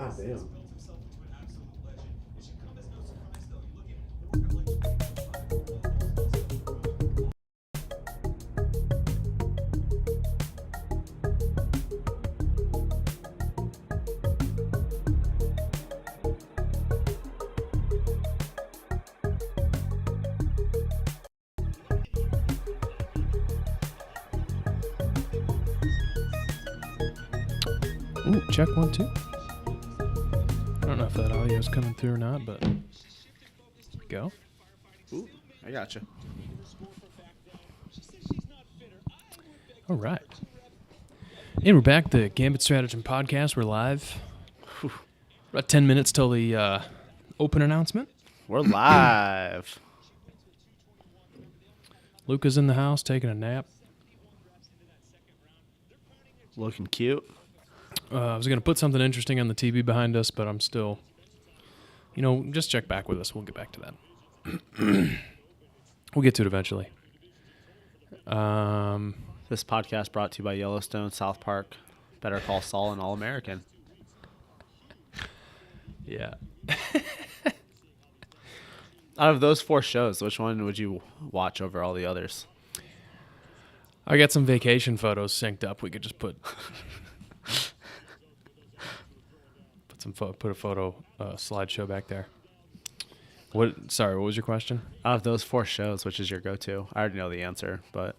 Ah, damn. Ooh, check 1, 2. I don't know if that audio is coming through or not, but go. Ooh, I gotcha. All right. And we're back, the Gambit Stratagem Podcast. We're live. About 10 minutes till the open announcement. We're live. Luca's in the house taking a nap. Looking cute. I was going to put something interesting on the TV behind us, but I'm still, just check back with us. We'll get back to that. We'll get to it eventually. This podcast brought to you by Yellowstone, South Park, Better Call Saul, and All American. Yeah. Out of those 4 shows, which one would you watch over all the others? I got some vacation photos synced up. We could just put put a photo slideshow back there. Sorry, what was your question? Out of those 4 shows, which is your go-to? I already know the answer, but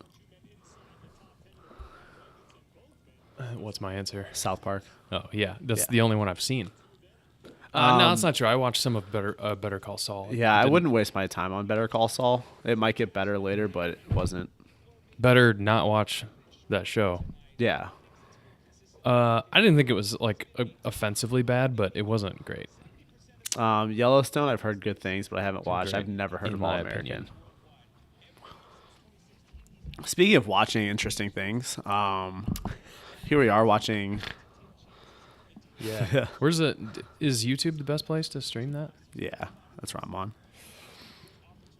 What's my answer? South Park. Oh, yeah. That's the only one I've seen. No, that's not true. I watched some of Better Call Saul. Yeah, I wouldn't waste my time on Better Call Saul. It might get better later, but it wasn't. Better not watch that show. Yeah. I didn't think it was offensively bad, but it wasn't great. Yellowstone, I've heard good things, but I haven't watched. Great, I've never heard in of my All American. opinion. Speaking of watching interesting things, here we are watching. Yeah. Where's it? Is YouTube the best place to stream that? Yeah, that's where I'm on.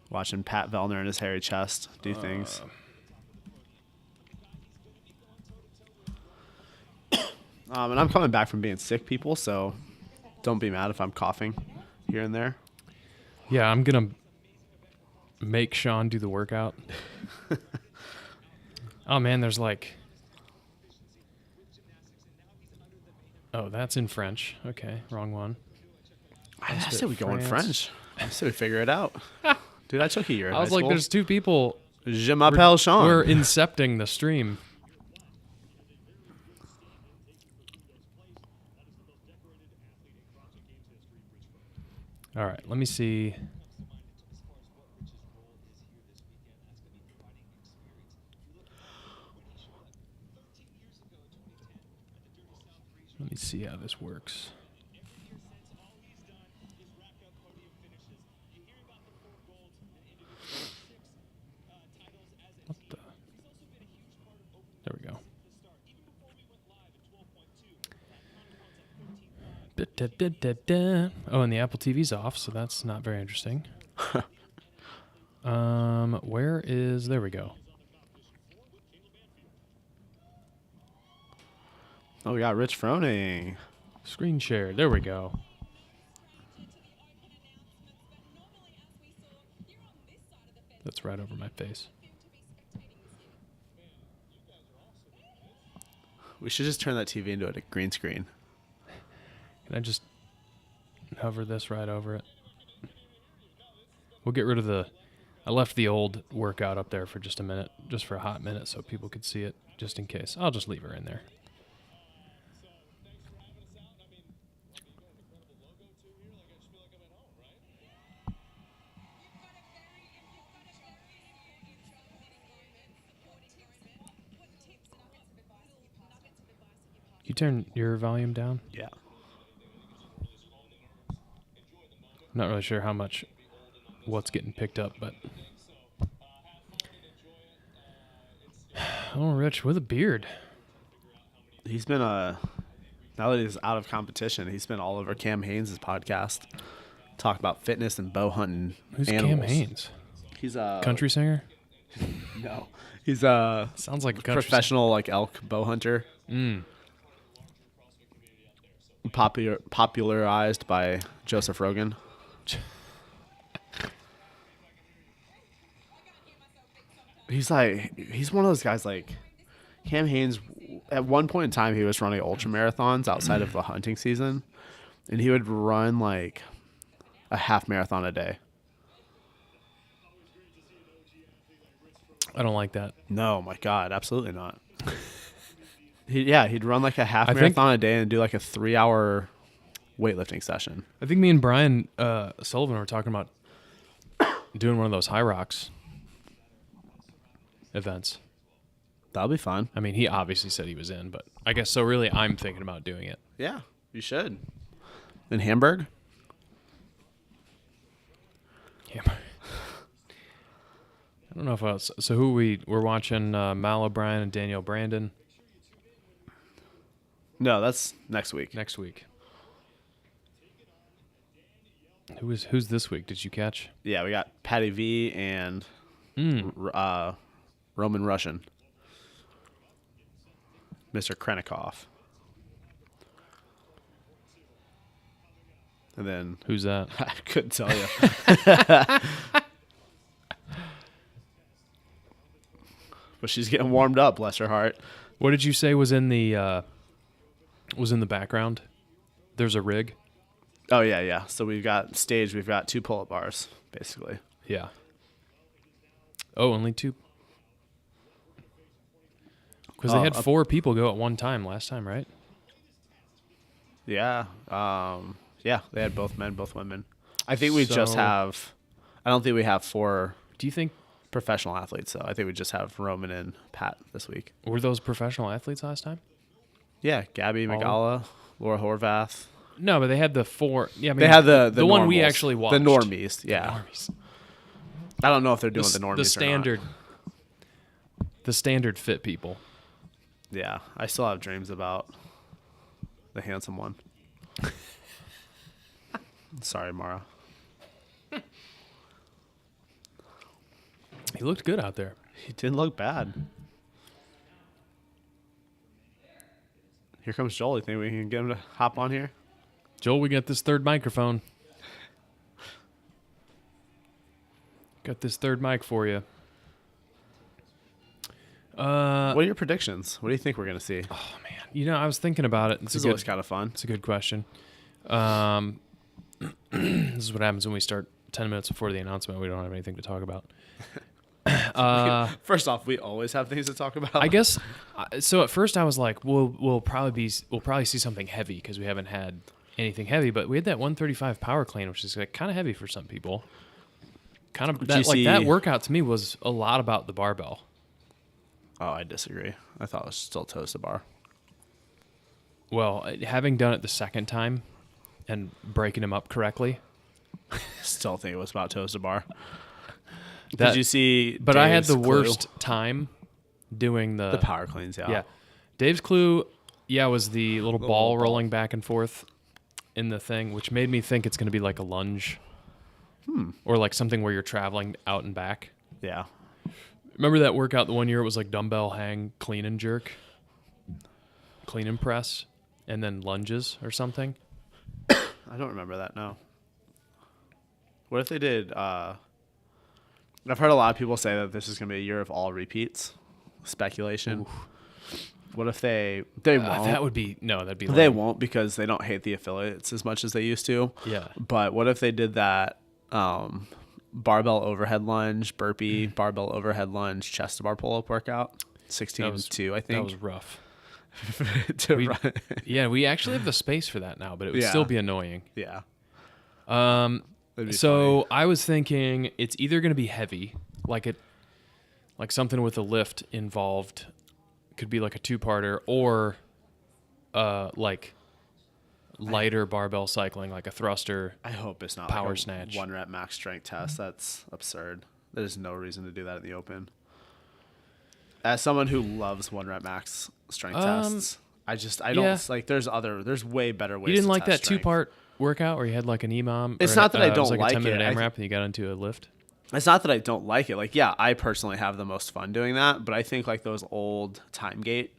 Watching Pat Vellner and his hairy chest do things. And I'm coming back from being sick, people, so don't be mad if I'm coughing here and there. Yeah, I'm going to make Shawn do the workout. Oh, man, there's Oh, that's in French. Okay, wrong one. I say we go in French. I say we figure it out. Dude, I took a year in I was high like, school. there's 2 people. Je m'appelle Shawn. We're incepting the stream. All right, let me see. Let me see how this works. What the? There we go. Oh, and the Apple TV's off, so that's not very interesting. Where is... There we go. Oh, we got Rich Froning. Screen share. There we go. That's right over my face. We should just turn that TV into a green screen. Can I just hover this right over it? We'll get rid of the... I left the old workout up there for just a minute, just for a hot minute, so people could see it, just in case. I'll just leave her in there. You turn your volume down? Yeah. I'm not really sure how much what's getting picked up, but... Oh, Rich, with a beard. He's been, now that he's out of competition, he's been all over Cam Haynes' podcast. Talk about fitness and bow hunting. Who's animals. Cam Haynes? He's a... Country singer? No. He's a... Sounds like a country professional, elk bow hunter. popularized by Joseph Rogan. He's one of those guys like Cam Hanes. At one point in time, he was running ultra marathons outside of the hunting season, and he would run like a half marathon a day. I don't like that. No, my God, absolutely not. He'd run like a half marathon a day and do like a 3-hour weightlifting session. I think me and Brian Sullivan were talking about doing one of those High Rocks events. That'll be fun. I mean, he obviously said he was in, but I guess so. Really, I'm thinking about doing it. Yeah, you should. In Hamburg? Yeah. I don't know if else. So who we're watching Mal O'Brien and Danielle Brandon No, that's next week. next week. Who's this week? Did you catch? Yeah, we got Patty V and Roman Russian. Mr. Krennikov. And then Who's that? I couldn't tell you. But she's getting warmed up, bless her heart. What did you say was in the background? There's a rig. Oh yeah. So we've got 2 pull-up bars, basically. Yeah. Oh, only 2. Because they had 4 people go at one time last time, right? Yeah. Yeah, they had both men, both women. I think we just have. I don't think we have 4 Do you think professional athletes, so I think we just have Roman and Pat this week. were those professional athletes last time? Yeah, Gabby Magala, Laura Horvath. No, but they had the 4. Yeah, I mean, They had the one we normals. actually watched. The normies, yeah. The normies. I don't know if they're doing the normies The standard. or not. The standard fit people. Yeah, I still have dreams about the handsome one. Sorry, Mara. He looked good out there. He didn't look bad. Here comes Joel. You think we can get him to hop on here? Joel, we got this third microphone. Got this third mic for you. What are your predictions? What do you think we're going to see? Oh, man. You know, I was thinking about it. This is always kind of fun. It's a good question. This is what happens when we start 10 minutes before the announcement. We don't have anything to talk about. First off, we always have things to talk about. I guess. So at first I was like, we'll probably see something heavy because we haven't had anything heavy. But we had that 135 power clean, which is like kind of heavy for some people. Kind of that workout to me was a lot about the barbell. Oh, I disagree. I thought it was still toes to bar. Well, having done it the second time and breaking them up correctly, Still think it was about toes to bar. That, Did you see? But I had Dave's the clue? worst time doing The power cleans. Yeah. Dave's clue, was the little ball rolling back and forth in the thing, which made me think it's going to be like a lunge. Or like something where you're traveling out and back. Yeah. Remember that workout the one year it was like dumbbell hang, clean and jerk, clean and press, and then lunges or something? I don't remember that, no. What if they did, I've heard a lot of people say that this is going to be a year of all repeats. Speculation. Oof. What if they won't? That'd be lame. They won't because they don't hate the affiliates as much as they used to. Yeah. But what if they did that barbell overhead lunge, burpee, barbell overhead lunge, chest to bar pull-up workout? 16-2, I think. That was rough. Run. We actually have the space for that now, but it would still be annoying. Yeah. So funny. I was thinking it's either going to be heavy, like something with a lift involved, could be like a 2-parter, or like lighter barbell cycling, like a thruster. I hope it's not power like a snatch. 1-rep max strength test. That's absurd. There's no reason to do that in the open. As someone who loves 1-rep max strength tests, I don't like. There's way better ways. You didn't to like that test 2-part workout where you had like an EMOM? It's not that I it was don't like a like 10-minute it. AMRAP and you got into a lift. It's not that I don't like it. Like, yeah, I personally have the most fun doing that, but I think like those old time gate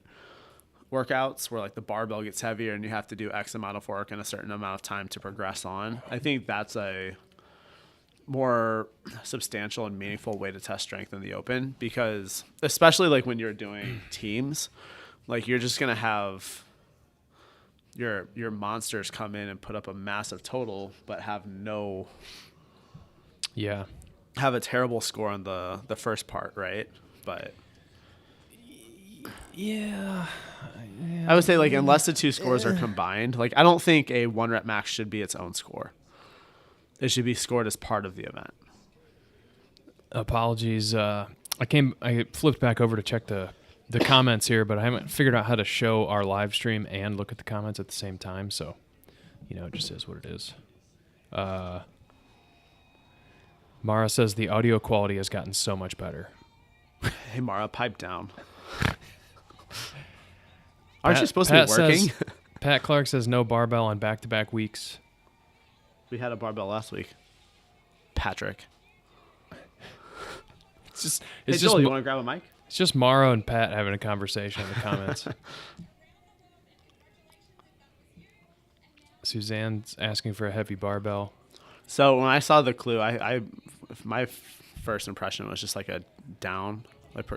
workouts where like the barbell gets heavier and you have to do X amount of work in a certain amount of time to progress on. I think that's a more substantial and meaningful way to test strength in the open, because especially like when you're doing teams, like you're just going to have your monsters come in and put up a massive total, but have a terrible score on the first part, right? But yeah, I would say like unless the two scores are combined, like I don't think a 1 rep max should be its own score. It should be scored as part of the event. Apologies. I flipped back over to check the comments here, but I haven't figured out how to show our live stream and look at the comments at the same time. So, it just is what it is. Mara says the audio quality has gotten so much better. Hey, Mara, pipe down. Aren't you supposed to be working? Pat Clark says no barbell on back-to-back weeks. We had a barbell last week. Patrick. It's Hey, just Joel, you want to grab a mic? It's just Mara and Pat having a conversation in the comments. Suzanne's asking for a heavy barbell. So when I saw the clue, my first impression was just like a down, like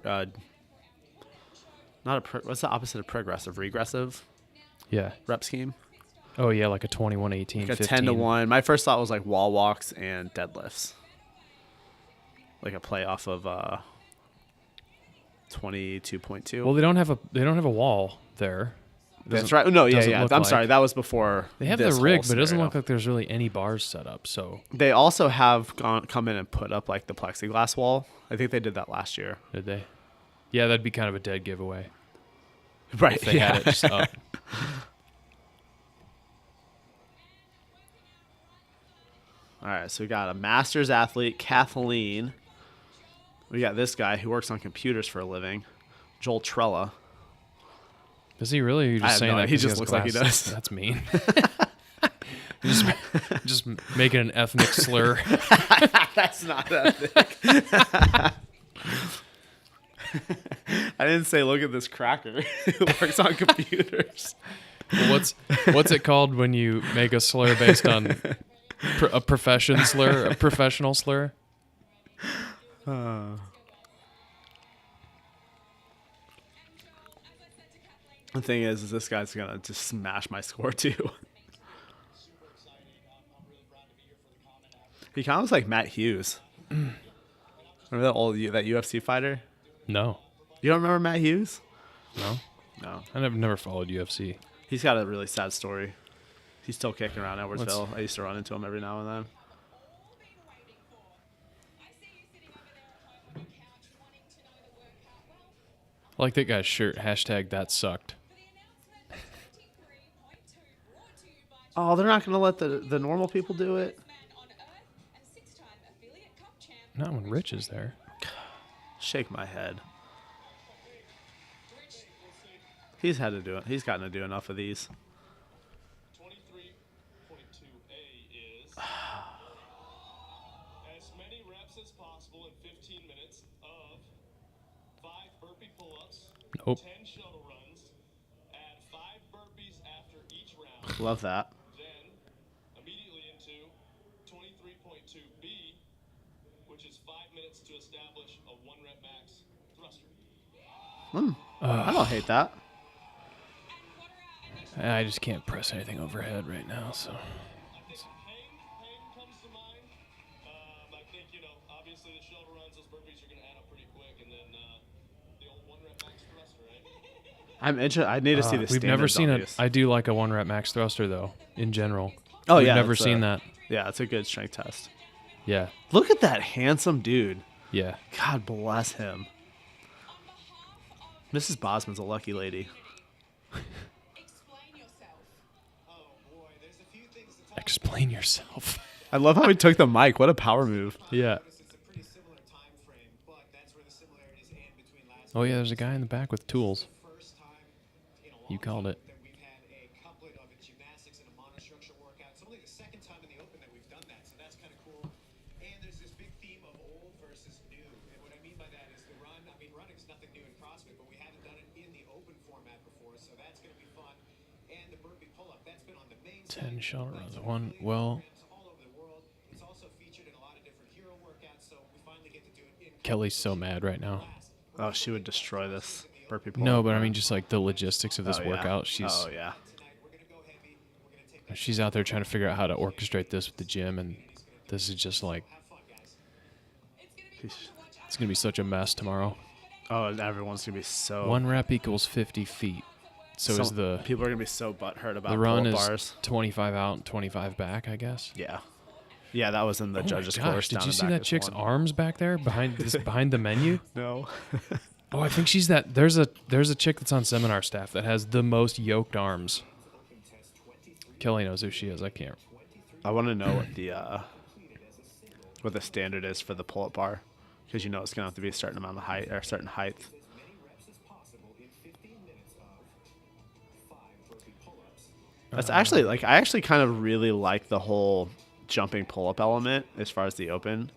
what's the opposite of progressive? Regressive Yeah. rep scheme. Oh yeah, like a 21-18, Like a 15. 10-1. My first thought was like wall walks and deadlifts. Like a play off of 22.2. Well, they don't have a wall there. That's right. No, yeah. I'm sorry. That was before. They have the rig, but it doesn't look like there's really any bars set up. So they also have come in and put up like the plexiglass wall. I think they did that last year. Did they? Yeah, that'd be kind of a dead giveaway. Right. If they had it just up. All right, so we got a master's athlete, Kathleen. We got this guy who works on computers for a living, Joel Trella. Does he really? Or you're just saying that he just looks like he does. That's mean. just making an ethnic slur. That's not ethnic. I didn't say look at this cracker who works on computers. Well, what's it called when you make a slur based on a professional slur? The thing is this guy's gonna just smash my score too. He kind of looks like Matt Hughes. Remember that UFC fighter? No. You don't remember Matt Hughes? No. No. I never followed UFC. He's got a really sad story. He's still kicking around Edwardsville. I used to run into him every now and then. I like that guy's shirt. # that sucked. Oh, they're not going to let the normal people do it? Not when Rich is there. Shake my head. He's had to do it. He's gotten to do enough of these. 23.2A is as many reps as possible in 15 minutes of 5 burpee pull-ups, Nope. 10 shuttle runs, add 5 burpees after each round. Love that. Then immediately into 23.2B, which is 5 minutes to establish a 1 rep max thruster. I don't hate that. I just can't press anything overhead right now, so. I think pain comes to mind. I think, obviously the shuttle runs, those burpees are going to add up pretty quick, and then the old 1 rep max thruster, right? I'm interested. I need to see the We've never seen it. it. I do like a 1 rep max thruster though, in general. Oh, We've yeah. never seen that. Yeah, it's a good strength test. Yeah. Look at that handsome dude. Yeah. God bless him. Mrs. Bosman's a lucky lady. Explain yourself. I love how he took the mic. What a power move. Yeah. Oh yeah, there's a guy in the back with tools. You called it. Running's nothing new in CrossFit, but we haven't done it in the open format before, so that 10 shoulder runs. One. Well, Kelly's so mad right now. Oh, she would destroy this burpee pull-up. No, but I bar. mean just like the logistics of this Oh, yeah. workout. She's Oh yeah. she's out there trying to figure out how to orchestrate this with the gym, and this is just like it's gonna be such a mess tomorrow. Oh, and everyone's gonna be so. 1 rep equals 50 feet. So is the people are gonna be so butthurt about the run pull-up is bars. 25 out and 25 back, I guess. Yeah. Yeah, that was in the Oh my judges' gosh, course. did down you in see that Bacchus chick's 1. arms back there behind behind the menu? No. Oh, I think she's that. There's a chick that's on seminar staff that has the most yoked arms. Kelly knows who she is. I can't. I want to know what the standard is for the pull-up bar, because it's gonna have to be a certain amount of height or a certain height. That's actually I actually kind of really like the whole jumping pull-up element as far as the open,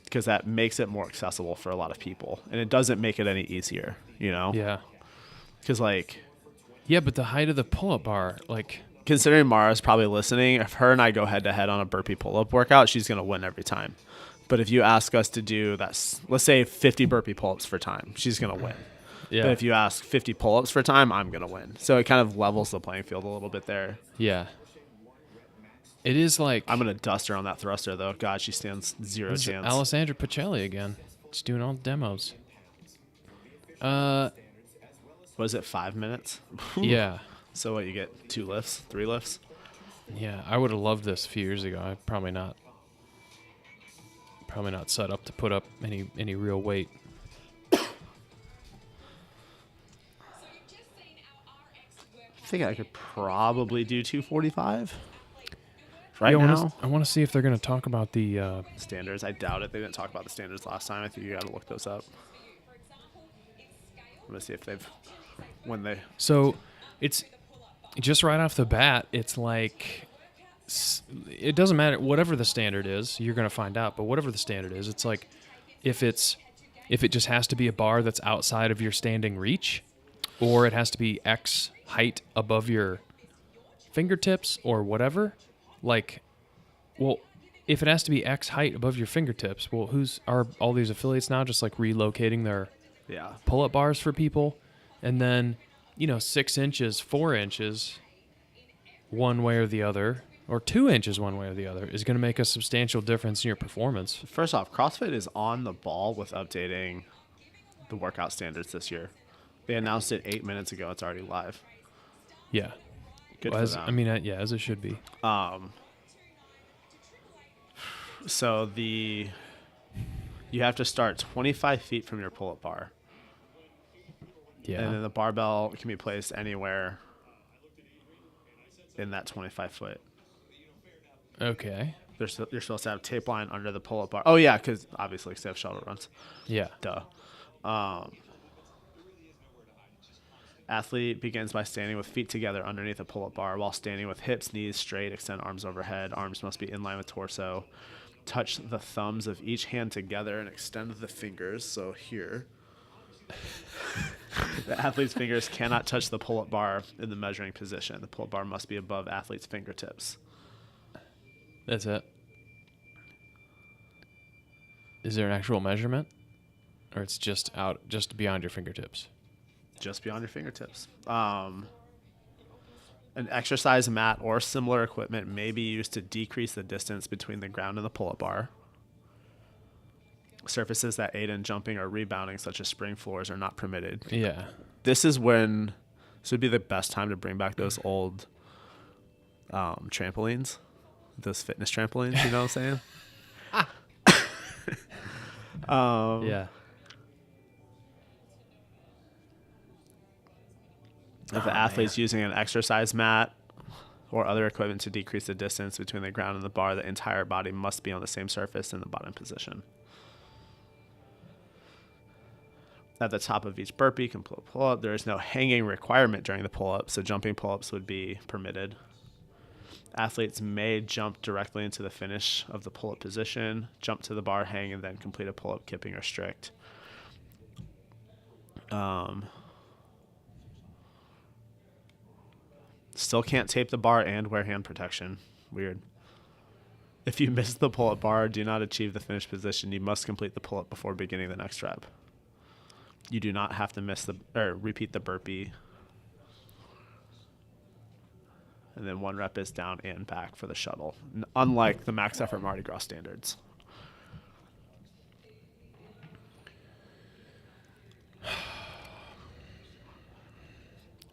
because that makes it more accessible for a lot of people, and it doesn't make it any easier, Yeah. Because Yeah, but the height of the pull-up bar, like, considering Mara's probably listening, if her and I go head-to-head on a burpee pull-up workout, she's gonna win every time. But if you ask us to do that, let's say 50 burpee pull-ups for time, she's gonna win. yeah, But if you ask 50 pull-ups for time, I'm gonna win. So it kind of levels the playing field a little bit there. yeah. It is like I'm gonna dust her on that thruster though. God, she stands zero this is chance. Alessandra Pacelli again. She's doing all the demos. Was it 5 minutes? Yeah, So what, you get 2 lifts, 3 lifts? yeah. I would have loved this a few years ago. I'm probably not set up to put up any real weight. I think I could probably do 245 right Yeah, now. I want to see if they're going to talk about the. Standards, I doubt it. They didn't talk about the standards last time. I think you got to look those up. I'm gonna see if So, it's just right off the bat. It's like it doesn't matter whatever the standard is. You're going to find out. But whatever the standard is, it's like if it just has to be a bar that's outside of your standing reach, or it has to be X height above your fingertips or whatever. Like, well, if it has to be X height above your fingertips, well, are all these affiliates now just like relocating their yeah. pull-up bars for people? And then, 6 inches, 4 inches, one way or the other, or 2 inches one way or the other is going to make a substantial difference in your performance. First off, CrossFit is on the ball with updating the workout standards this year. They announced it 8 minutes ago. It's already live. Yeah. Good Well, for them. I mean, yeah, as it should be. So you have to start 25 feet from your pull-up bar. Yeah. And then the barbell can be placed anywhere in that 25 foot. Okay. You're supposed to have tape line under the pull-up bar. Oh, yeah, because obviously they have shuttle runs. Yeah. Duh. Athlete begins by standing with feet together underneath a pull-up bar while standing with hips, knees straight, extend arms overhead. Arms must be in line with torso. Touch the thumbs of each hand together and extend the fingers. So here. The athlete's fingers cannot touch the pull-up bar in the measuring position. The pull-up bar must be above athlete's fingertips. That's it. Is there an actual measurement? Or it's just beyond your fingertips? Just beyond your fingertips. An exercise mat or similar equipment may be used to decrease the distance between the ground and the pull-up bar. Surfaces that aid in jumping or rebounding, such as spring floors, are not permitted. Yeah. This would be the best time to bring back those old trampolines, those fitness trampolines, you know what I'm saying? Yeah. If the athlete's using an exercise mat or other equipment to decrease the distance between the ground and the bar, the entire body must be on the same surface in the bottom position. At the top of each burpee, complete pull-up. There is no hanging requirement during the pull-up, so jumping pull-ups would be permitted. Athletes may jump directly into the finish of the pull-up position, jump to the bar, hang, and then complete a pull-up, kipping, or strict. Still can't tape the bar and wear hand protection. Weird. If you miss the pull-up bar or do not achieve the finished position, you must complete the pull-up before beginning the next rep. You do not have to repeat the burpee. And then 1 rep is down and back for the shuttle, unlike the max effort Mardi Gras standards.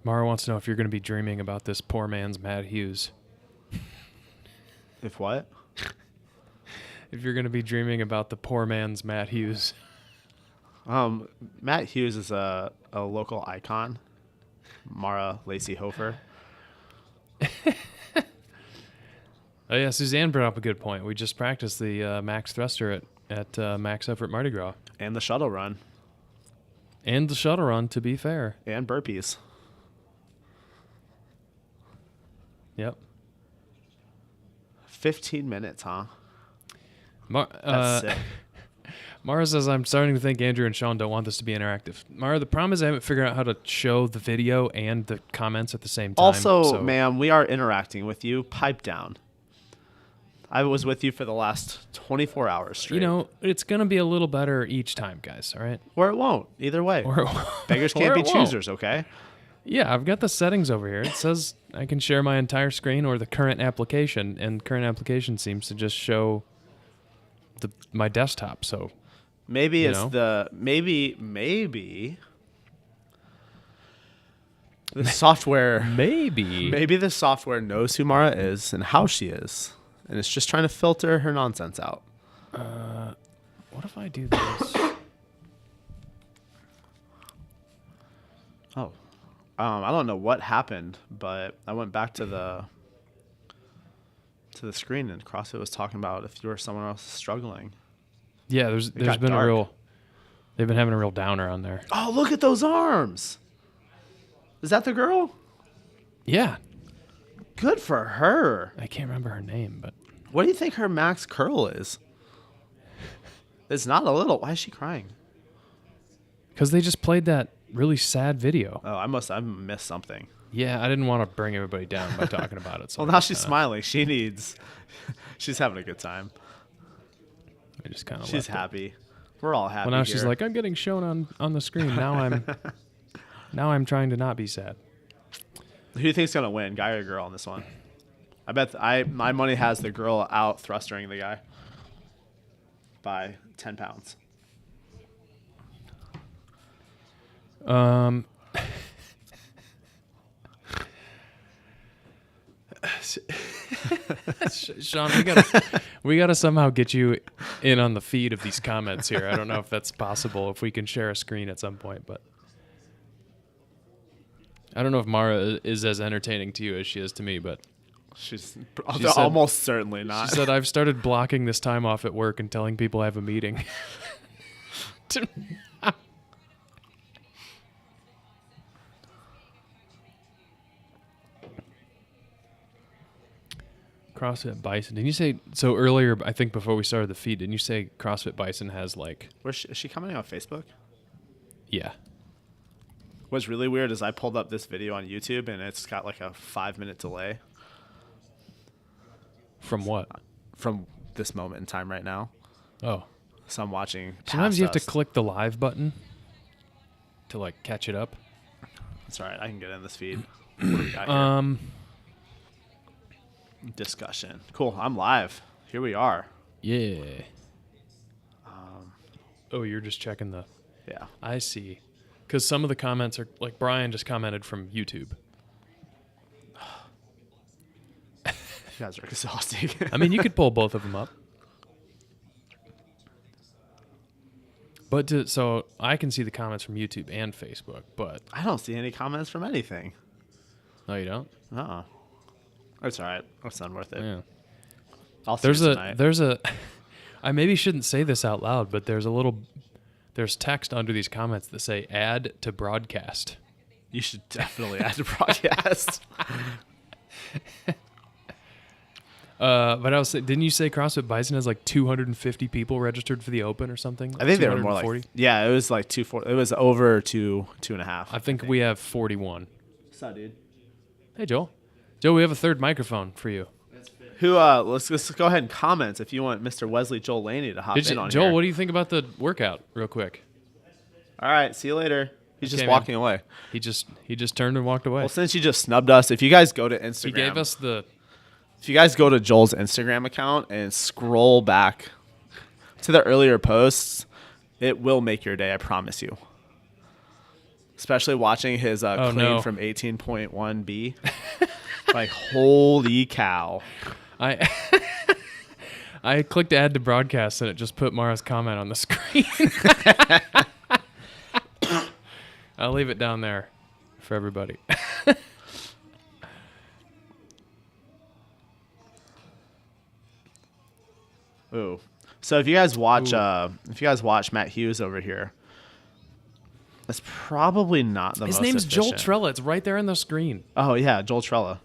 Mara wants to know if you're going to be dreaming about this poor man's Matt Hughes. If what? If you're going to be dreaming about the poor man's Matt Hughes. Matt Hughes is a local icon. Mara Lacey Hofer. Oh yeah, Suzanne brought up a good point. We just practiced the max thruster at max effort Mardi Gras. And the shuttle run. And the shuttle run, to be fair. And burpees. Yep. 15 minutes, huh? That's sick. Mara says, I'm starting to think Andrew and Shawn don't want this to be interactive. Mara, the problem is I haven't figured out how to show the video and the comments at the same time. Also, ma'am, we are interacting with you. Pipe down. I was with you for the last 24 hours straight. You know, it's going to be a little better each time, guys, all right? Or it won't. Either way. Or Beggars can't be choosers, okay? Yeah, I've got the settings over here. It says I can share my entire screen or the current application, and current application seems to just show my desktop, so... Maybe it's know? maybe the software maybe the software knows who Mara is and how she is, and it's just trying to filter her nonsense out. What if I do this? Oh, I don't know what happened, but I went back to the screen and CrossFit was talking about if you or someone else is struggling. Yeah, there's been dark. They've been having a real downer on there. Oh, look at those arms. Is that the girl? Yeah. Good for her. I can't remember her name, but What do you think her max curl is? It's not a little. Why is she crying? because they just played that really sad video. Oh, I missed something. Yeah, I didn't want to bring everybody down by talking about it. So Well, now she's smiling. She's having a good time. I just kind of She's happy. We're all happy. Well, now here. she's like, I'm getting shown on the screen. Now I'm trying to not be sad. Who do you think's gonna win, guy or girl, on this one? I bet my money has the girl out thrustering the guy by 10 pounds. Shawn, we gotta somehow get you in on the feed of these comments here. I don't know if that's possible, if we can share a screen at some point, but I don't know if Mara is as entertaining to you as she is to me, but She's almost certainly not. she said, I've started blocking this time off at work and telling people I have a meeting. CrossFit Bison. Didn't you say so earlier? I think before we started the feed, didn't you say CrossFit Bison has like? Is she commenting on Facebook? Yeah. What's really weird is I pulled up this video on YouTube and it's got like a 5-minute delay From what? from this moment in time right now. Oh. So I'm watching. Sometimes you have to past us. click the live button to like catch it up. That's all right. I can get in this feed. What do we got here? Discussion. Cool. I'm live. Here we are. Yeah. Oh, you're just checking the. Yeah. I see. Because some of the comments are like Brian just commented from YouTube. You guys are exhausting. I mean, you could pull both of them up. But so I can see the comments from YouTube and Facebook, but I don't see any comments from anything. no, you don't. That's all right. That's not worth it. Yeah. I'll see it tonight. There's a. I maybe shouldn't say this out loud, but there's text under these comments that say "add to broadcast." You should definitely add to broadcast. But didn't you say CrossFit Bison has like 250 people registered for the Open or something? I think they were more like. Yeah, it was like 240. It was over 2.5. I think we have 41. What's up, dude? Hey, Joel. Joe, we have a third microphone for you. Who? Let's go ahead and comment if you want Mr. Wesley Joel Laney to hop in on Joel, here. what do you think about the workout, real quick? All right, see you later. He's Okay, just man. walking away. He just turned and walked away. Well, since you just snubbed us, if you guys go to Instagram, He gave us the. if you guys go to Joel's Instagram account and scroll back to the earlier posts, it will make your day. I promise you. Especially watching his clean no. from 18.1B. Like, holy cow. I I clicked add to broadcast and it just put Mara's comment on the screen. I'll leave it down there for everybody. Ooh. So if you guys watch Matt Hughes over here, that's probably not the His most name's Joel efficient. Trella. It's right there on the screen. Oh yeah, Joel Trella.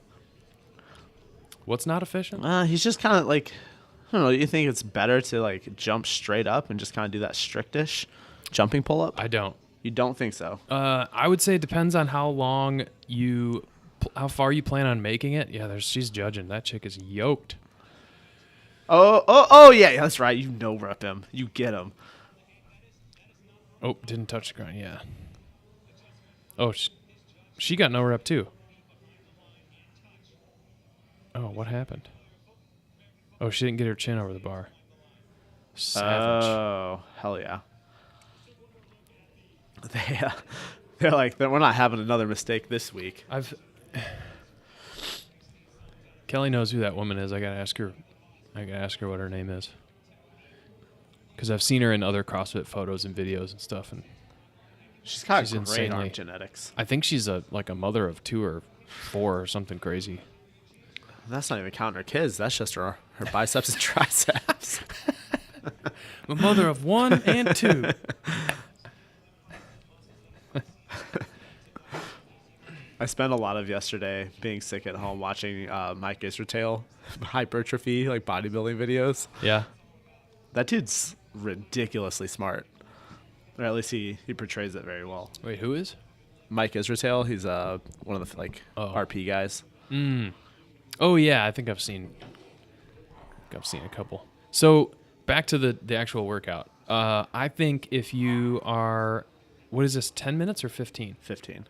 What's not efficient? He's just kind of like, I don't know. You think it's better to like jump straight up and just kind of do that strictish jumping pull up? I don't. You don't think so? I would say it depends on how far you plan on making it. Yeah, she's judging. That chick is yoked. Oh yeah, that's right. You no rep him. You get him. Oh, didn't touch the ground. Yeah. Oh, she got no rep too. Oh, what happened? Oh, she didn't get her chin over the bar. Savage. Oh, hell yeah. They're like, we're not having another mistake this week. Kelly knows who that woman is. I gotta ask her what her name is. Because I've seen her in other CrossFit photos and videos and stuff, and She's got she's great insanely- arm genetics. I think she's a mother of 2 or 4 or something crazy. That's not even counting her kids. That's just her biceps and triceps. A mother of 1 and 2. I spent a lot of yesterday being sick at home watching Mike Israel hypertrophy, like bodybuilding videos. Yeah. That dude's ridiculously smart. Or at least he portrays it very well. Wait, who is? Mike Israel, he's one of the RP guys. Oh yeah, I think I've seen a couple. So back to the actual workout. I think if you are, what is this, 10 minutes or 15? 15.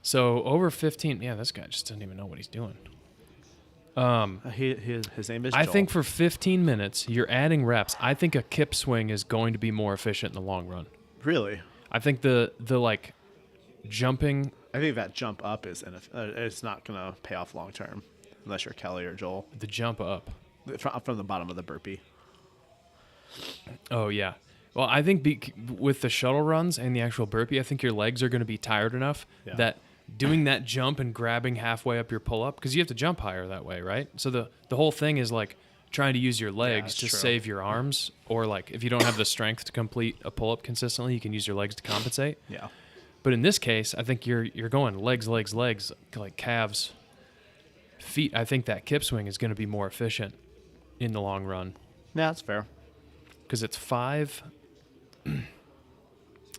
So over 15, yeah, this guy just doesn't even know what he's doing. His name is Joel. I think for 15 minutes, you're adding reps. I think a kip swing is going to be more efficient in the long run. Really? I think the like jumping. I think that jump up is it's not going to pay off long term unless you're Kelly or Joel. The jump up. From the bottom of the burpee. Oh, yeah. Well, I think with the shuttle runs and the actual burpee, I think your legs are going to be tired enough that doing that jump and grabbing halfway up your pull-up, because you have to jump higher that way, right? So the whole thing is like trying to use your legs to save your arms, or like if you don't have the strength to complete a pull-up consistently, you can use your legs to compensate. Yeah. But in this case, I think you're going legs, like calves, feet. I think that kip swing is going to be more efficient in the long run. Yeah, that's fair. Because it's 5.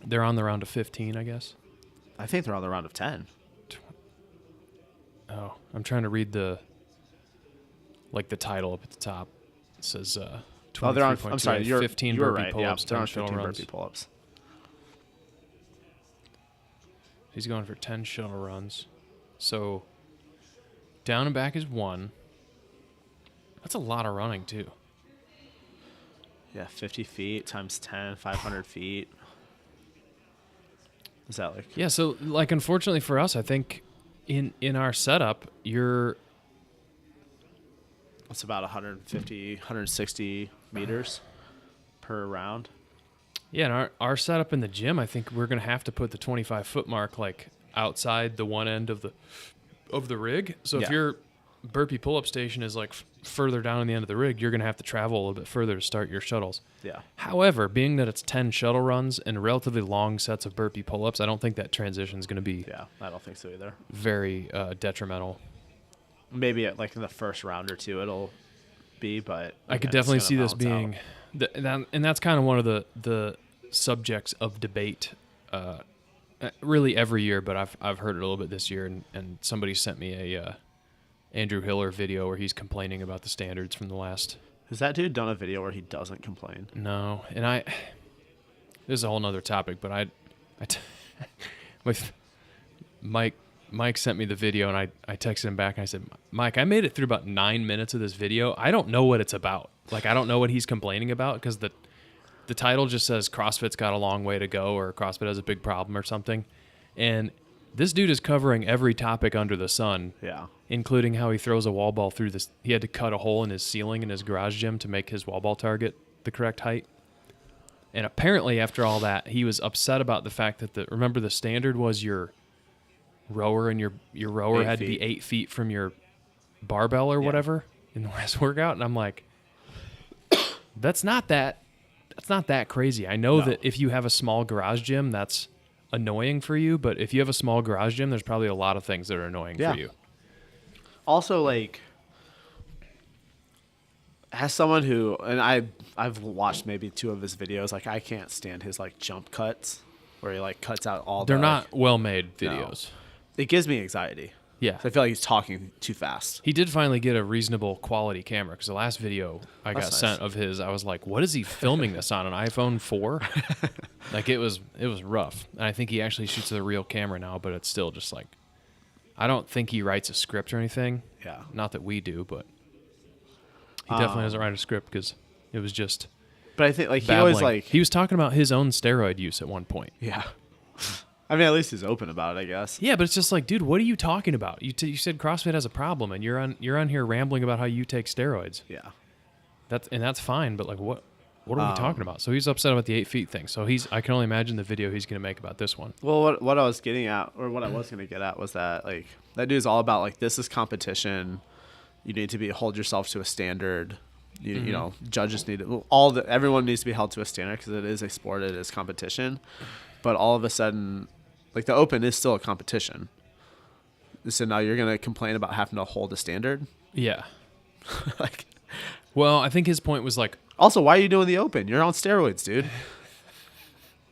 They're on the round of 15, I guess. I think they're on the round of 10. Oh, I'm trying to read the title up at the top. It says 23.2. They're on. I'm sorry, you're 15 you're burpee right. pull-ups, Yeah, they're 10 on shuttle 15 runs. burpee pull-ups. He's going for 10 shuttle runs. So down and back is 1. That's a lot of running too. Yeah, 50 feet times 10, 500 feet. Is that like? Yeah, so like unfortunately for us, I think in our setup, It's about 150, 160 meters per round. Yeah, and our setup in the gym, I think we're going to have to put the 25-foot mark like outside the one end of the rig. So if your burpee pull-up station is like further down in the end of the rig, you're going to have to travel a little bit further to start your shuttles. Yeah. However, being that it's 10 shuttle runs and relatively long sets of burpee pull-ups, I don't think that transition is going to be I don't think so either. very detrimental. Maybe in the first round or two it'll be, but I could definitely see this being, and that's kind of one of the subjects of debate, really every year. But I've heard it a little bit this year, and somebody sent me Andrew Hiller video where he's complaining about the standards from the last. Has that dude done a video where he doesn't complain? No, and this is a whole nother topic, but with Mike sent me the video, and I texted him back, and I said, Mike, I made it through about 9 minutes of this video. I don't know what it's about. Like, I don't know what he's complaining about, because the title just says CrossFit's got a long way to go, or CrossFit has a big problem or something. And this dude is covering every topic under the sun, including how he throws a wall ball through this. He had to cut a hole in his ceiling in his garage gym to make his wall ball target the correct height. And apparently, after all that, he was upset about the fact that remember the standard was your rower, and your rower had to be 8 feet from your barbell or whatever in the last workout. And I'm like, that's not that crazy. I know that if you have a small garage gym, that's annoying for you, but if you have a small garage gym, there's probably a lot of things that are annoying for you. Also, like, as someone who, and I've watched maybe 2 of his videos, like, I can't stand his like jump cuts where he like cuts out all they're the, not well-made videos. No. It gives me anxiety. Yeah. I feel like he's talking too fast. He did finally get a reasonable quality camera, because the last video I got sent of his, I was like, what is he filming this on, an iPhone 4? Like, it was rough. And I think he actually shoots with a real camera now, but it's still just like, I don't think he writes a script or anything. Yeah. Not that we do, but he definitely doesn't write a script, because it was just But I think like babbling. he always like He was talking about his own steroid use at one point. Yeah. I mean, at least he's open about it, I guess. Yeah, but it's just like, dude, what are you talking about? You said CrossFit has a problem, and you're on here rambling about how you take steroids. Yeah. That's fine, but like, what are we talking about? So he's upset about the 8 feet thing. So I can only imagine the video he's going to make about this one. Well, what I was getting at, or what I was going to get at, was that like that dude's all about like, this is competition. You need to hold yourself to a standard. You know, judges everyone needs to be held to a standard, because it is a sport, it is competition. But all of a sudden, like, the Open is still a competition. So now you're gonna complain about having to hold a standard? Yeah. Like, well, I think his point was like, also, why are you doing the Open? You're on steroids, dude.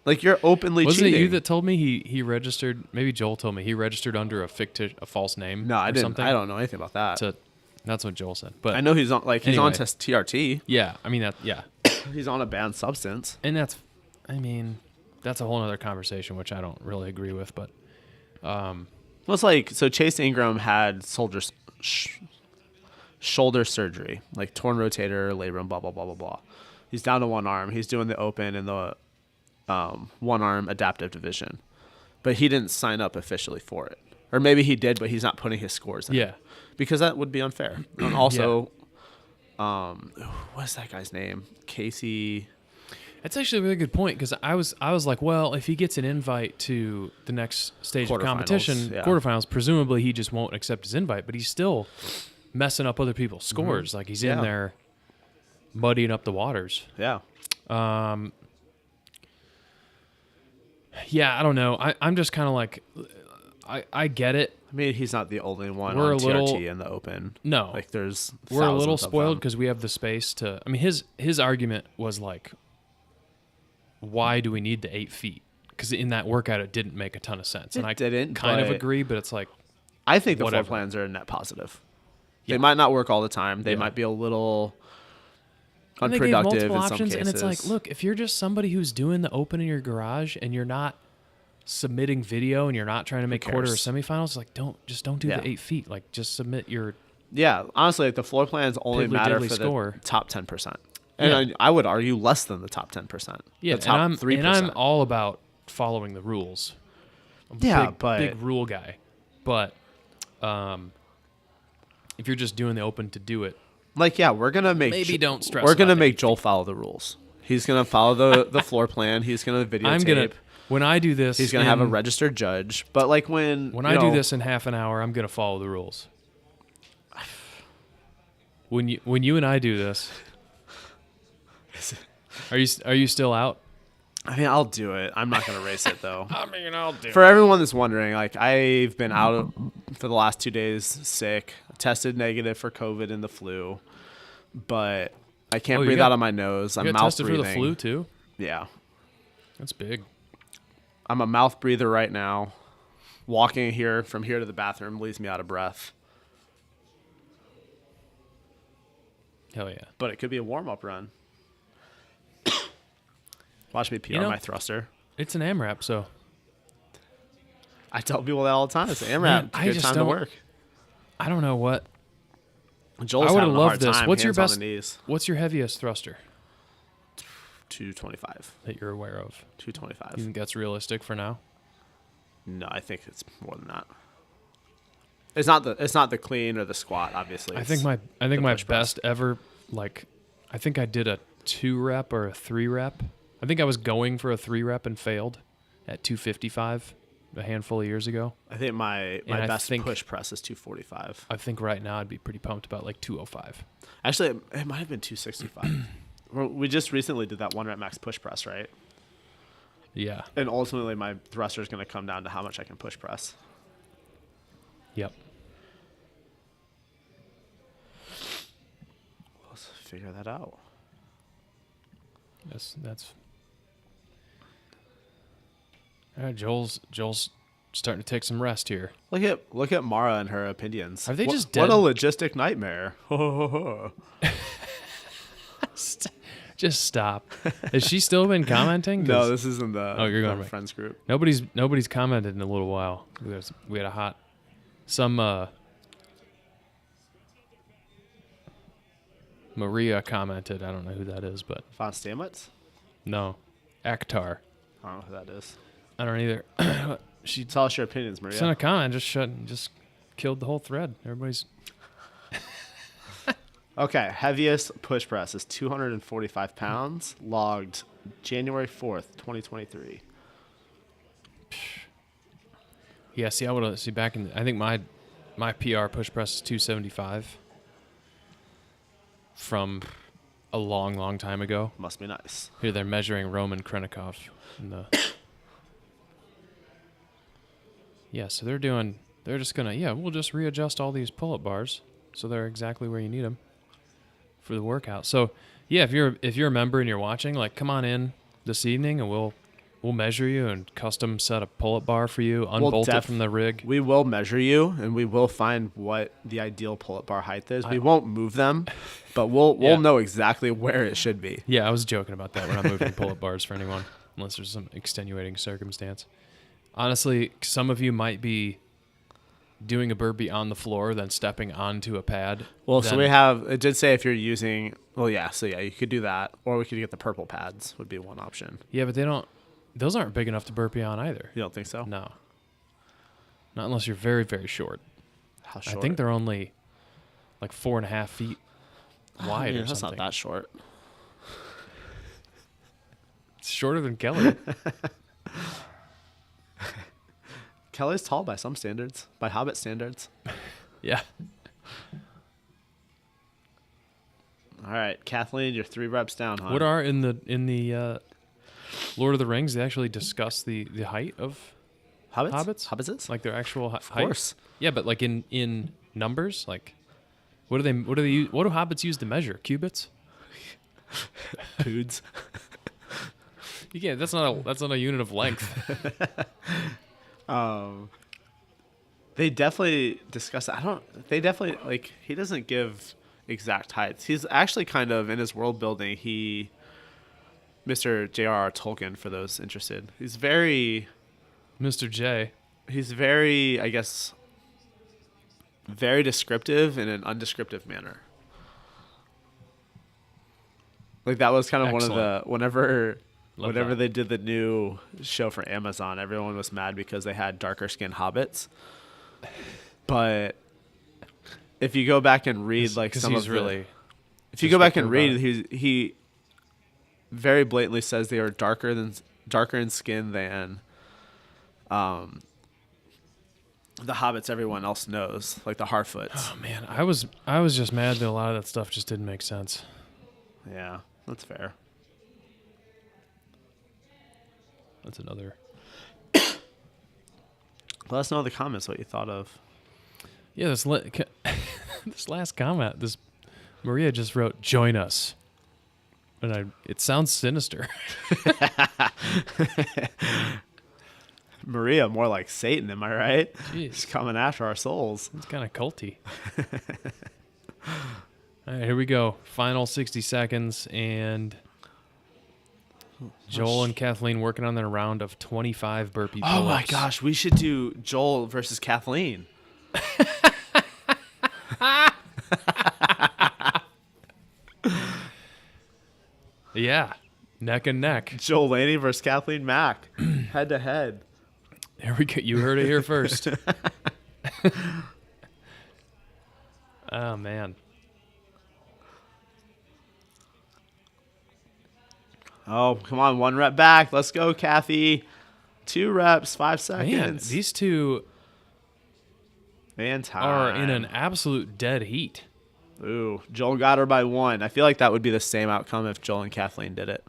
Like, you're openly wasn't cheating. it you that told me he registered? Maybe Joel told me he registered under a false name. No, I didn't. Something. I don't know anything about that. That's what Joel said. But I know he's on on TRT. Yeah, I mean that. Yeah, he's on a banned substance, and that's a whole other conversation, which I don't really agree with. But well, it's like, so Chase Ingram had shoulder surgery, like torn rotator, labrum, blah blah blah blah blah. He's down to one arm. He's doing the Open in the one arm adaptive division, but he didn't sign up officially for it. Or maybe he did, but he's not putting his scores in. Yeah. Because that would be unfair. And also, what's that guy's name? Casey. That's actually a really good point, because I was like, well, if he gets an invite to the next stage of competition, quarterfinals, presumably he just won't accept his invite, but he's still messing up other people's scores. Mm-hmm. Like, he's in there muddying up the waters. Yeah. Yeah, I don't know. I'm just kind of like, I get it. I mean, he's not the only one on TRT in the Open. No. Like, we're a little spoiled because we have the space to... I mean, his argument was like, why do we need the 8 feet? Because in that workout, it didn't make a ton of sense. And I kind of agree, but it's like, I think the floor plans are a net positive. Yeah. They might not work all the time. They might be a little unproductive in some cases. And it's like, look, if you're just somebody who's doing the Open in your garage and you're not submitting video and you're not trying to make quarter or semifinals, like, don't do the 8 feet. Like, just submit your... Yeah, honestly, like, the floor plans only matter for the top 10%. And I would argue less than the top 10%. Yeah, the top 3%. And I'm all about following the rules. I'm a big rule guy. But if you're just doing the Open to do it, like, we're gonna make don't stress. We're gonna make Joel follow the rules. He's gonna follow the floor plan. He's gonna videotape. When I do this, he's gonna have a registered judge. But like when I do this in half an hour, I'm gonna follow the rules. When you and I do this, are you still out? I mean, I'll do it. I'm not gonna race it though. I mean, I'll do it. For everyone that's wondering, like, I've been out for the last 2 days sick, tested negative for COVID and the flu, but I can't breathe out of my nose. I'm mouth tested breathing. For the flu too? Yeah, that's big. I'm a mouth breather right now. Walking from here to the bathroom leaves me out of breath. Hell yeah. but it could be a warm-up run. Watch me PR You know- my thruster. It's an AMRAP, so I tell people that all the time. It's an Man, AMRAP. I Good just time to don't- work. I don't know what. Joel's I would have having a hard loved this. time, What's your hands on best? the knees. What's your heaviest thruster 225. that you're aware of? 225. You think that's realistic for now? No, I think it's more than that. It's not the clean or the squat, obviously. I think my push press. best ever, like, I think I did a 2-rep or a 3-rep. I think I was going for a 3-rep and failed at 255 a handful of years ago. I think my And I best think- push press is 245. I think right now I'd be pretty pumped about like 205. Actually, it might have been 265. We just recently did that 1-rep max push press, right? Yeah. And ultimately, my thruster is going to come down to how much I can push press. Yep. Let's figure that out. That's. All right, Joel's starting to take some rest here. Look at Mara and her opinions. Are they What- just What a dead? logistic nightmare. Just stop. Has she still been commenting? 'Cause No, this isn't the, Oh, you're the going back. friends group. nobody's commented in a little while. We had a hot Maria commented. I don't know who that is, but Von Stamets? no, Akhtar. I don't know who that is. I don't either. She Tell us your opinions, Maria. sent a comment, just killed the whole thread. Everybody's Okay, heaviest push press is 245 pounds, logged January 4th, 2023. yeah. See, I would have back in. I think my PR push press is 275 from a long time ago. Must be nice. Here they're measuring Roman Krenikov in the. Yeah, so they're just gonna, we'll just readjust all these pull-up bars so they're exactly where you need them for the workout. So, yeah, if you're a member and you're watching, like, come on in this evening and we'll measure you and custom set a pull-up bar for you, unbolt it from the rig. We will measure you, and we will find what the ideal pull-up bar height is. We won't move them, but we'll Yeah. know exactly where it should be. Yeah, I was joking about that. We're not moving pull-up bars for anyone unless there's some extenuating circumstance. Honestly, some of you might be doing a burpee on the floor, then stepping onto a pad. Well, so then- we have, it did say if you're using, you could do that, or we could get the purple pads would be one option. Yeah, but those aren't big enough to burpee on either. You don't think so? No. Not unless you're very, very short. How short? I think they're only like 4.5 feet wide or that's something. not that short. It's shorter than Kelly. Kelly's tall by some standards, by Hobbit standards. Yeah. All right, Kathleen, you're 3 reps down, hon. What are in the Lord of the Rings? They actually discuss the height of Hobbits? hobbits? Hobbitses? like their actual height. Of course. Yeah, but like in numbers, like what do hobbits use to measure? Cubits? Poods. You can't. That's not a unit of length. They definitely discuss it. They definitely, like, he doesn't give exact heights. He's actually kind of, in his world building, Mr. J.R.R. Tolkien, for those interested. He's very, I guess, very descriptive in an undescriptive manner. Like, that was kind of one of the, whenever that. they did the new show for Amazon, everyone was mad because they had darker skinned hobbits. But if you go back and read, like, some of the, if you go back and read, he very blatantly says they are darker in skin than the hobbits everyone else knows, like the Harfoots. Oh man, I was just mad that a lot of that stuff just didn't make sense. Yeah, that's fair. That's another. Let us know in the comments what you thought of. Yeah, this last comment, this Maria just wrote, "Join us," and it sounds sinister. Maria, more like Satan, am I right? Jeez. He's coming after our souls. It's kind of culty. All right, here we go. Final 60 seconds, and Joel and Kathleen working on their round of 25 burpee pull-ups. Oh my gosh, we should do Joel versus Kathleen. Yeah, neck and neck. Joel Laney versus Kathleen Mack, head to head. There we go. You heard it here first. Oh, man. Oh, come on, 1 rep back. Let's go, Kathy. 2 reps, 5 seconds. Man, these two And time. are in an absolute dead heat. Ooh, Joel got her by 1. I feel like that would be the same outcome if Joel and Kathleen did it.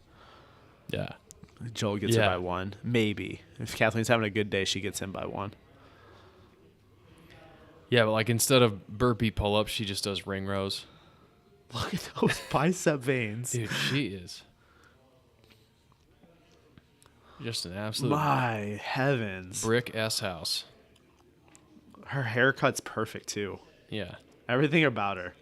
Yeah. Joel gets her by 1. Maybe. If Kathleen's having a good day, she gets him by 1. Yeah, but like instead of burpee pull-ups, she just does ring rows. Look at those bicep veins. Dude, she is just an absolute My heavens. brick S house. Her haircut's perfect, too. Yeah. Everything about her.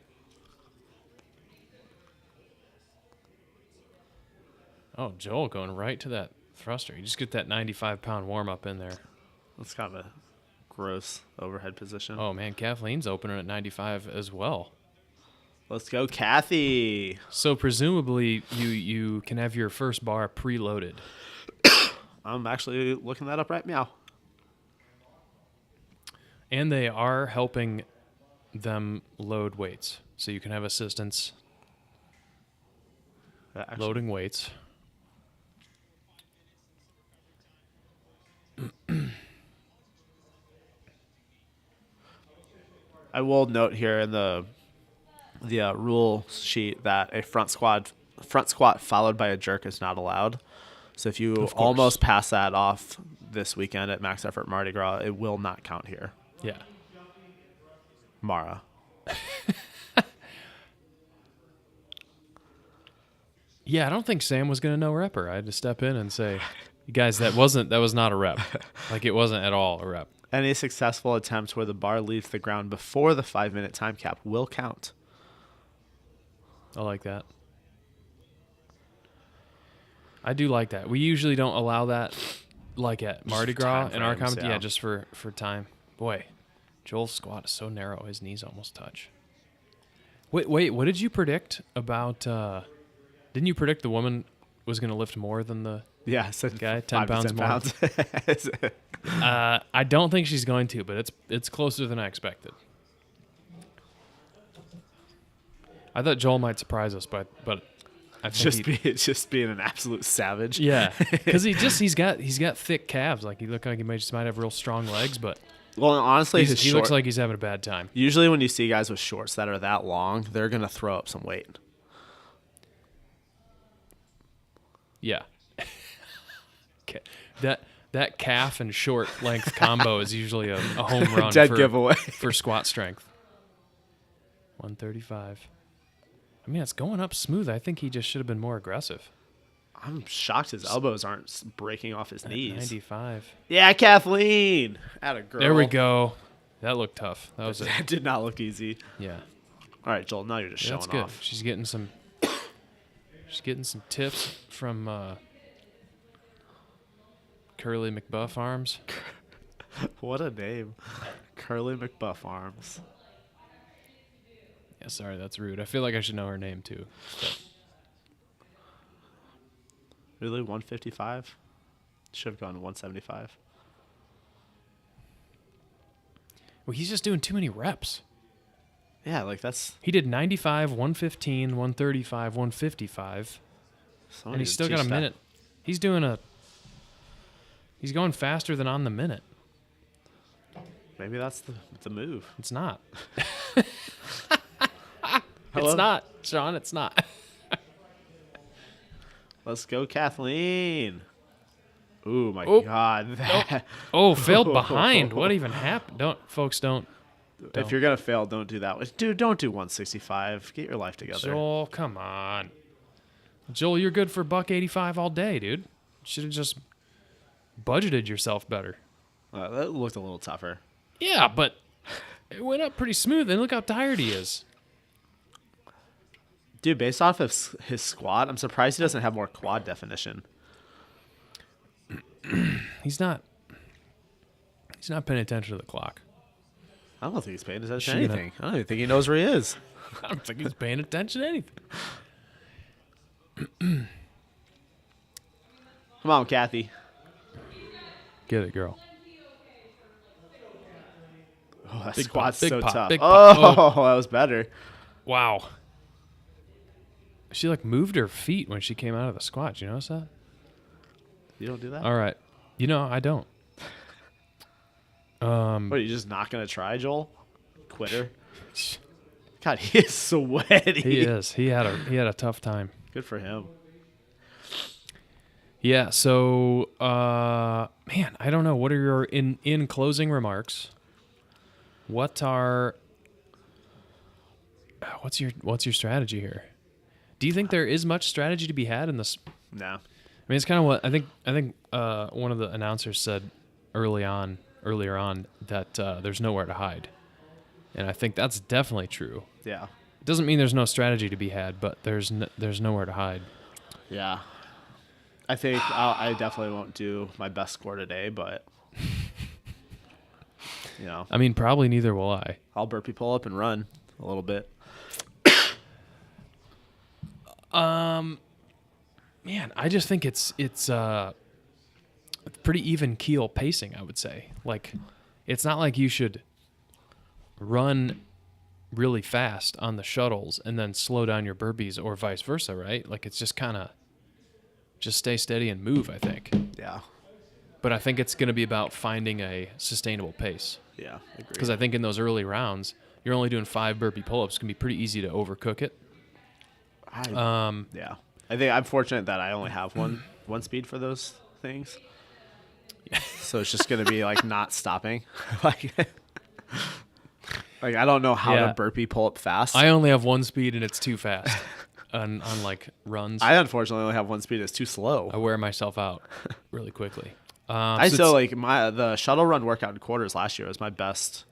Oh, Joel going right to that thruster. You just get that 95-pound warm-up in there. That's kind of a gross overhead position. Oh, man, Kathleen's opening at 95 as well. Let's go, Kathy. So presumably you can have your first bar preloaded. I'm actually looking that up right now. And they are helping them load weights. So you can have assistance loading weights. I will note here in the rule sheet that a front squat followed by a jerk is not allowed. So if you almost pass that off this weekend at Max Effort Mardi Gras, it will not count here. Yeah. Mara. Yeah, I don't think Sam was going to no rep her. I had to step in and say, you guys, that was not a rep. Like it wasn't at all a rep. Any successful attempt where the bar leaves the ground before the 5-minute time cap will count. I like that. I do like that. We usually don't allow that like at Mardi Gras in our comedy. Yeah, just for time. Boy, Joel's squat is so narrow. His knees almost touch. Wait, what did you predict about... didn't you predict the woman was going to lift more than the guy? 10 pounds more? I don't think she's going to, but it's closer than I expected. I thought Joel might surprise us, but I think just being an absolute savage. Yeah, because he's got thick calves. Like he might have real strong legs, but well, honestly, he looks like he's having a bad time. Usually, when you see guys with shorts that are that long, they're gonna throw up some weight. Yeah. Okay. That calf and short length combo is usually a home run. Dead giveaway for squat strength. 135. I mean, it's going up smooth. I think he just should have been more aggressive. I'm shocked his elbows aren't breaking off his knees. 95. Yeah, Kathleen. Atta girl. There we go. That looked tough. That did not look easy. Yeah. All right, Joel. Now you're just showing that's good. off. She's getting some tips from Curly McBuff Arms. What a name. Curly McBuff Arms. Yeah, sorry, that's rude. I feel like I should know her name too. But. Really, 155? Should have gone to 175. Well, he's just doing too many reps. Yeah, like that's... He did 95, 115, 135, 155. And he's still got a minute. He's going faster than on the minute. Maybe that's the move. It's not. It's not, Shawn. It's not. Let's go, Kathleen. Ooh, my God. Failed behind. What even happened? Don't. If you're going to fail, don't do that. Dude, don't do 165. Get your life together. Joel, come on. Joel, you're good for $185 all day, dude. Should have just budgeted yourself better. That looked a little tougher. Yeah, but it went up pretty smooth, and look how tired he is. Dude, based off of his squat, I'm surprised he doesn't have more quad definition. He's not paying attention to the clock. I don't think he's paying attention to anything. I don't even think he knows where he is. I don't think he's paying attention to anything. Come on, Kathy. Get it, girl. Oh, that Big squat's pop, so big pop, tough. big pop. Oh, that was better. Wow. She like moved her feet when she came out of the squat. Did you notice that? You don't do that? All right. I don't. What, are you just not going to try, Joel? Quitter? God, he is sweaty. He is. He had a tough time. Good for him. Yeah, so man, I don't know. What are your in closing remarks? What's your strategy here? Do you think there is much strategy to be had in this? No. I mean, it's kind of what I think one of the announcers said earlier on that there's nowhere to hide. And I think that's definitely true. Yeah. It doesn't mean there's no strategy to be had, but there's nowhere to hide. Yeah. I think I definitely won't do my best score today, but I mean, probably neither will I. I'll burpee pull up and run a little bit. Man, I just think it's pretty even keel pacing, I would say. Like, it's not like you should run really fast on the shuttles and then slow down your burpees or vice versa, right? Like, it's just kind of just stay steady and move, I think. Yeah. But I think it's going to be about finding a sustainable pace. Yeah, agree. Because I think in those early rounds, you're only doing 5 burpee pull-ups. It's going to be pretty easy to overcook it. Yeah. I think I'm fortunate that I only have one speed for those things. So it's just going to be like not stopping. like I don't know how to burpee pull up fast. I only have 1 speed and it's too fast on like runs. I unfortunately only have 1 speed. It's too slow. I wear myself out really quickly. The shuttle run workout in quarters last year was my best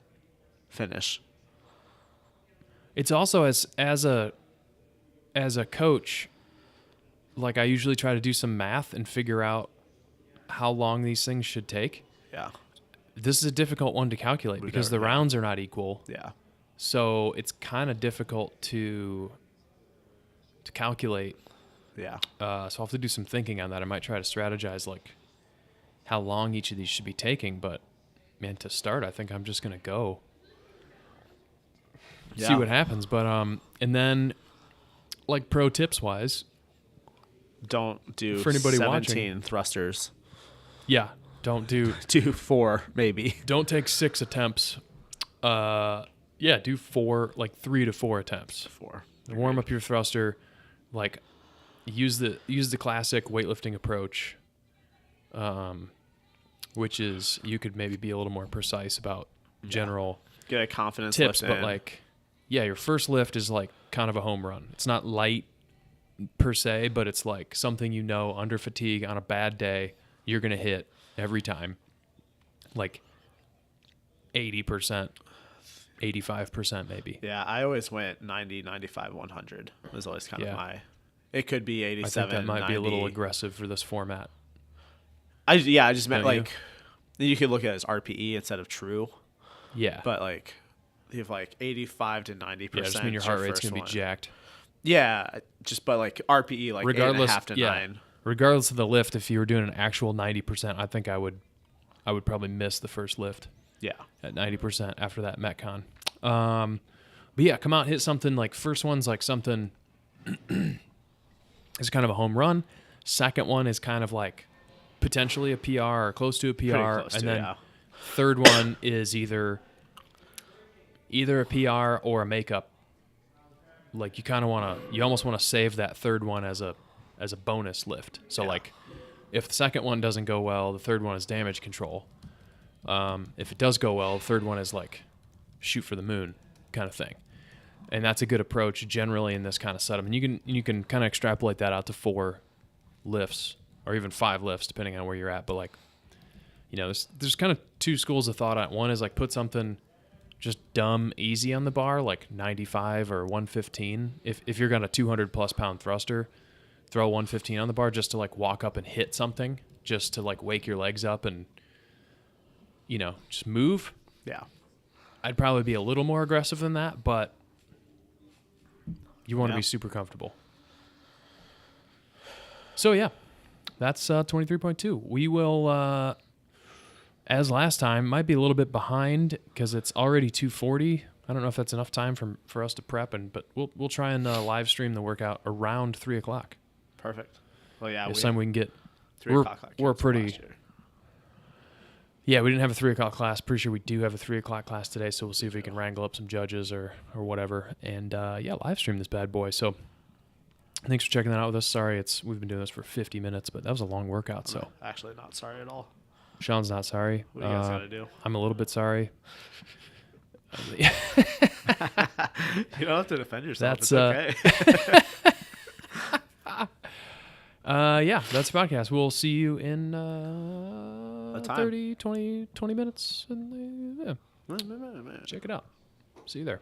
finish. It's also as a coach, like I usually try to do some math and figure out how long these things should take. Yeah. This is a difficult one to calculate because the rounds are not equal. Yeah. So it's kind of difficult to calculate. Yeah. So I'll have to do some thinking on that. I might try to strategize like how long each of these should be taking, but man, to start, I think I'm just going to go. See what happens. But and then like pro tips wise, don't do for anybody 17 watching thrusters. Yeah, don't do 4 maybe. Don't take 6 attempts. Do 4, like 3 to 4 attempts. 4. Warm up your thruster, like use the classic weightlifting approach, which is you could maybe be a little more precise about general get a confidence tips, lift but like your first lift is like kind of a home run. It's not light per se, but it's like something under fatigue on a bad day you're gonna hit every time, like 80%, 85% maybe. Yeah, I always went 90, 95, 100. It was always kind of my. It could be 87. I think that might 90. be a little aggressive for this format. I just meant like you could look at it as RPE instead of true. Yeah, but like you have like 85 to 90%. Yeah, just mean your heart rate's gonna be jacked. Yeah, but like RPE like regardless 8.5 to 9. Regardless of the lift, if you were doing an actual 90%, I think I would probably miss the first lift. Yeah, at 90% after that Metcon. But yeah, come out, hit something like first one's like something is kind of a home run. Second one is kind of like potentially a PR or close to a PR, third one is either a PR or a makeup. Like you almost want to save that third one as a bonus lift. So like if the second one doesn't go well, the third one is damage control. If it does go well, the third one is like shoot for the moon kind of thing. And that's a good approach generally in this kind of setup. And you can kind of extrapolate that out to 4 lifts or even 5 lifts depending on where you're at. But like, there's kind of 2 schools of thought on it. One is like put something just dumb easy on the bar, like 95 or 115. If you're got a 200 plus pound thruster, throw 115 on the bar just to like walk up and hit something, just to like wake your legs up and, you know, just move. Yeah. I'd probably be a little more aggressive than that, but you want to Yeah. be super comfortable. So yeah, that's 23.2. We will, as last time, might be a little bit behind because it's already 2:40. I don't know if that's enough time for us to prep, but we'll try and live stream the workout around 3 o'clock. Perfect. Well, yeah. This time we can get. 3 o'clock. like We're canceled pretty. last year. Yeah, we didn't have a 3 o'clock class. Pretty sure we do have a 3 o'clock class today, so we'll see if we can wrangle up some judges or whatever. And yeah, live stream this bad boy. So thanks for checking that out with us. Sorry, we've been doing this for 50 minutes, but that was a long workout. So Actually, not sorry at all. Sean's not sorry. What do you guys got to do? I'm a little bit sorry. You don't have to defend yourself. That's, it's okay. Yeah, that's the podcast. We'll see you in time. 30, 20 minutes. And, yeah, check it out. See you there.